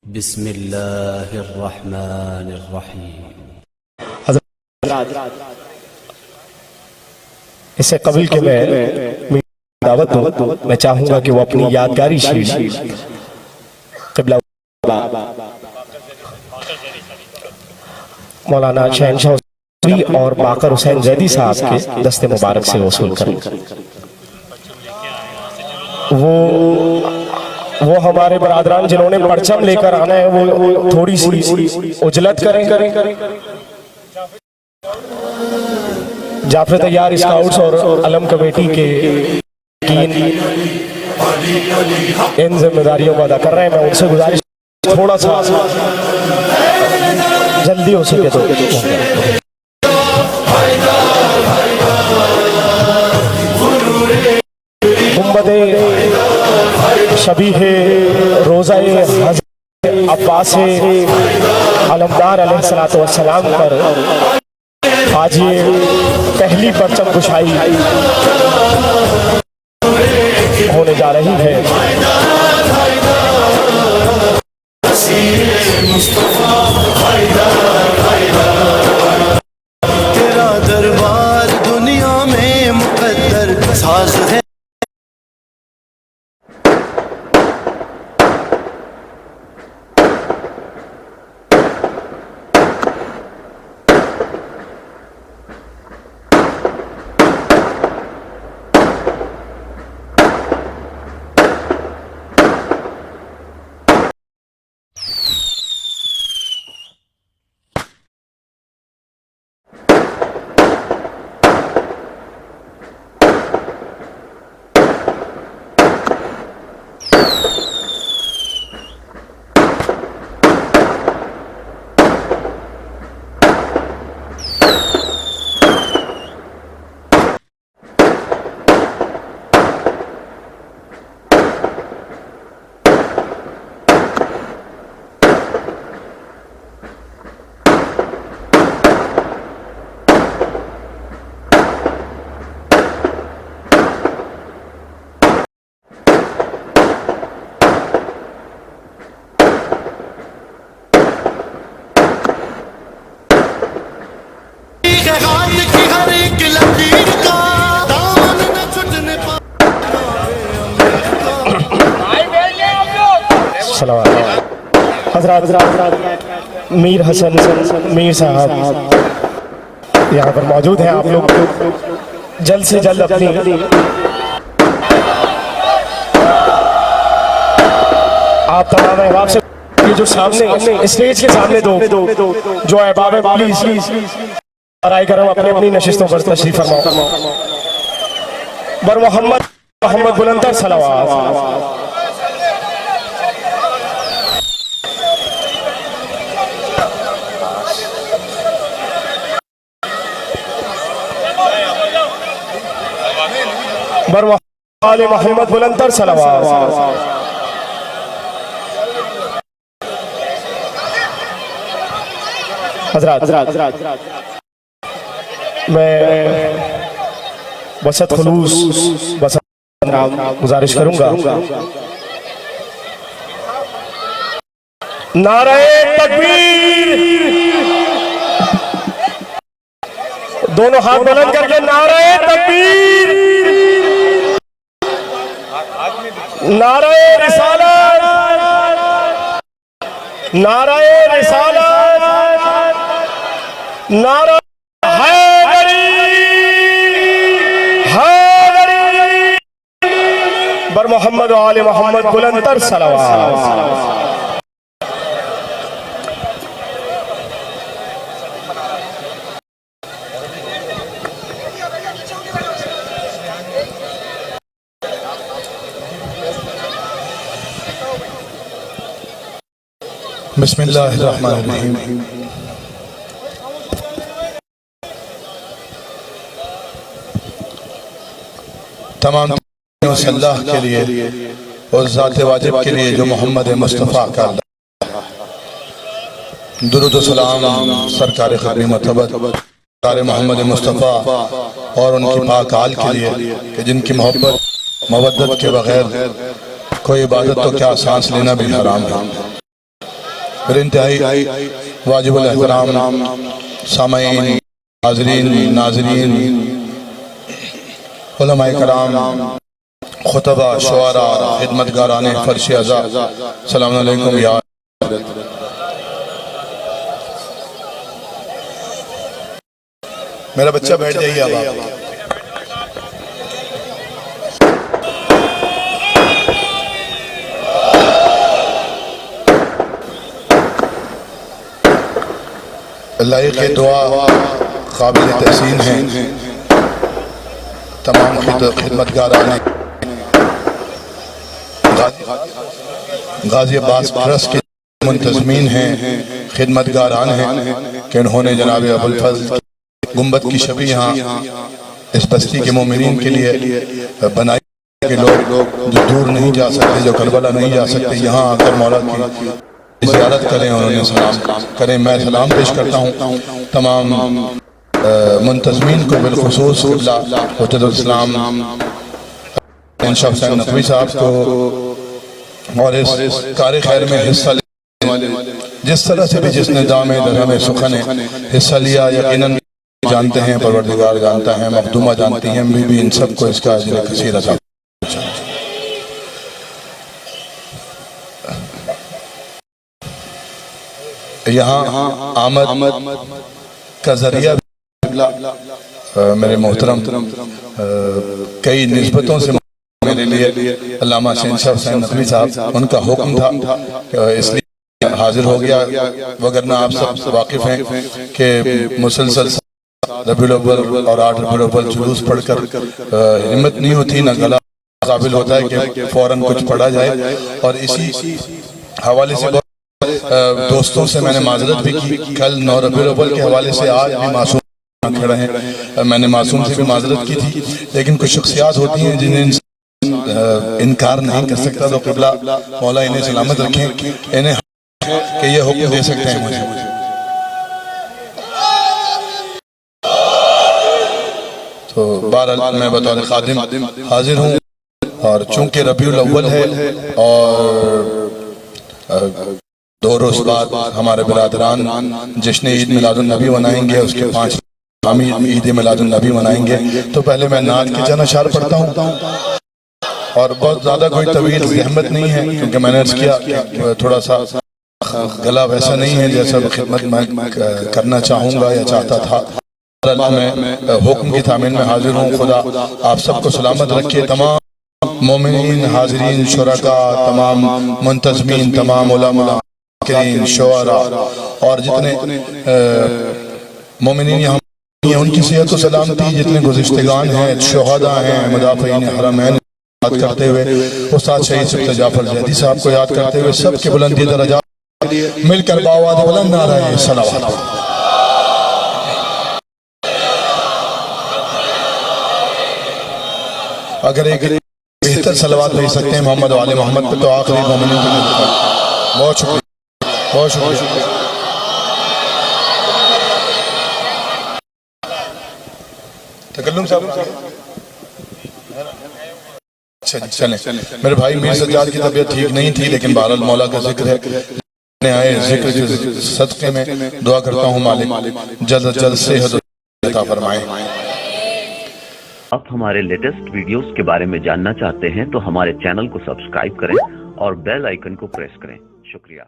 بسم اللہ الرحمن الرحیم۔ اس سے قبل کہ میں دعوت دوں، میں چاہوں گا کہ وہ اپنی یادگاری شیٹ قبلہ مولانا شہنشاہ حسین اور باقر حسین زیدی صاحب کے دست مبارک سے وصول کریں۔ وہ ہمارے برادران جنہوں نے پرچم لے کر آنا ہے وہ تھوڑی سی اجلت کریں۔ جعفر تیار اسکاؤٹس اور علم کمیٹی کے ان ذمہ داریوں کو ادا کر رہے ہیں۔ میں ان سے گزارش تھوڑا سا جلدی ہو سکے تو گنبد شبیہ روزہ حضرت عباس علمدار علیہ السلام پر آج یہ پہلی پرچم کشائی ہونے جا رہی ہے۔ تیرا دربار دنیا میں مقدر ساز ہے۔ حضرات میر حسن میر صاحب یہاں پر موجود ہیں۔ آپ لوگ جلد سے جلد اپنی آپ تمام احباب سے یہ جو سامنے اسٹیج کے سامنے دو جو احباب ہیں پلیز برائے کرم اپنی اپنی نشستوں پر تشریف فرماؤ۔ بر محمد بلندر صلوات۔ بر آل محمد بلندر صلوات۔ حضرات میں وسط خلوص گزارش کروں گا۔ نعرہ تکبیر، دونوں ہاتھ بلند کر کے نعرہ تکبیر، نعرہ رسالت، نعرہ رسالت، نعرہ حیدری، حیدری، بر محمد و آل محمد بلندر صلوات۔ بسم اللہ الرحمن الرحیم۔ تمام اس اللہ کے لیے اور ذات واجب کے لیے جو محمد مصطفیٰ کا درود و سلام سرکار خادم مرتبت سرکار محمد مصطفیٰ اور ان کی پاک آل کے لیے کہ جن کی محبت مودت کے بغیر کوئی عبادت تو کیا سانس لینا بھی حرام ہے۔ پھر انتہائی واجب الاحترام سامعین، حاضرین، ناظرین، علماء کرام، خطبہ، شعراء، خدمتگاران فرش-E-AZA، السلام علیکم یا میرا بچہ بیٹھ جائیے اب آپ۔ لائق دعا قابل تحسین ہیں تمام خدمتگاران غازی عباس ٹرسٹ کے منتظمین ہیں، خدمتگاران ہیں کہ انہوں نے جناب ابوالفضل گنبد کی شبیہ یہاں اس بستی کے مومنین کے لیے بنائی کہ لوگ جو دور نہیں جا سکتے، جو کربلا نہیں جا سکتے، یہاں آ کر مولا کی زیارت کریں اور انہیں سلام کریں۔ میں سلام پیش کرتا ہوں تمام منتظمین کو، بالخصوص قبلہ حجت الاسلام شہنشاہ حسین نقوی صاحب کو، اور اس کار خیر میں حصہ لینے والے جس طرح سے بھی جس نے دام درہم سخن حصہ لیا، یقیناً جانتے ہیں، پروردگار جانتا ہے، مخدومہ جانتی ہیں، بھی ان سب کو اس کا اجر کثیر عطا۔ یہاں آمد کا ذریعہ میرے محترم کئی نسبتوں سے میرے لیے علامہ شہنشاہ حسین نقوی صاحب، ان کا حکم تھا، اس لیے حاضر ہو گیا، وگرنہ آپ سب واقف ہیں کہ مسلسل ربیع الاول اور 8 ربیع الاول جلوس پڑھ کر ہمت نہیں ہوتی، نہ گلا قابل ہوتا ہے کہ فوراً کچھ پڑھا جائے، اور اسی حوالے سے دوستوں سے میں نے معذرت بھی کی۔ کل 9 ربیع الاول کے حوالے سے آج بھی معصوم کھڑے ہیں، میں نے معصوم سے بھی معذرت کی تھی، لیکن کچھ شخصیات ہوتی ہیں جنہیں انکار نہیں کر سکتا، تو قبلہ مولا انہیں سلامت رکھیں، انہیں کہ یہ حکم دے سکتے ہیں مجھے۔ تو بہرحال میں بطور خادم حاضر ہوں، اور چونکہ ربیع الاول ہے اور 2 روز بعد ہمارے برادران جشن عید میلاد النبی منائیں گے، اس کے 5 عید میلاد النبی منائیں گے، تو پہلے میں نعت کے چند اشعار پڑھتا ہوں، اور بہت زیادہ کوئی طویل زحمت نہیں ہے، کیونکہ میں نے عرض کیا کہ تھوڑا سا گلا ویسا نہیں ہے جیسا خدمت میں کرنا چاہوں گا یا چاہتا تھا۔ میں حکم کی تعمیل میں حاضر ہوں۔ خدا آپ سب کو سلامت رکھے، تمام مومنین، حاضرین، شرکاء، تمام منتظمین، تمام علماء کریم، شعراء، اور جتنے مومنین یہاں ہیں ان کی صحت و سلامتی، جتنے گزشتگان ہیں، شہداء ہیں، مدافعین حرمین یاد کرتے ہوئے، استاد شہید سبت جعفر زیدی صاحب کو یاد کرتے ہوئے، سب کے بلندی درجات مل کر باواد بلند نعرہ صلوات۔ اگر ایک بہتر صلوات بھیج سکتے ہیں محمد و آل محمد پہ، تو آخری مومنین کو ملتا ہے۔ بہت شکریہ، بہت شکریہ۔ تکلم صاحب، اچھا جی چلیں۔ میرے بھائی میر سجاد کی طبیعت ٹھیک نہیں تھی، لیکن بہرحال مولا کا ذکر ہے، آئے ذکر کے صدقے میں دعا کرتا ہوں مالک جلد از جلد صحت عطا فرمائے۔ آپ ہمارے لیٹسٹ ویڈیوز کے بارے میں جاننا چاہتے ہیں تو ہمارے چینل کو سبسکرائب کریں اور بیل آئیکن کو پریس کریں۔ شکریہ۔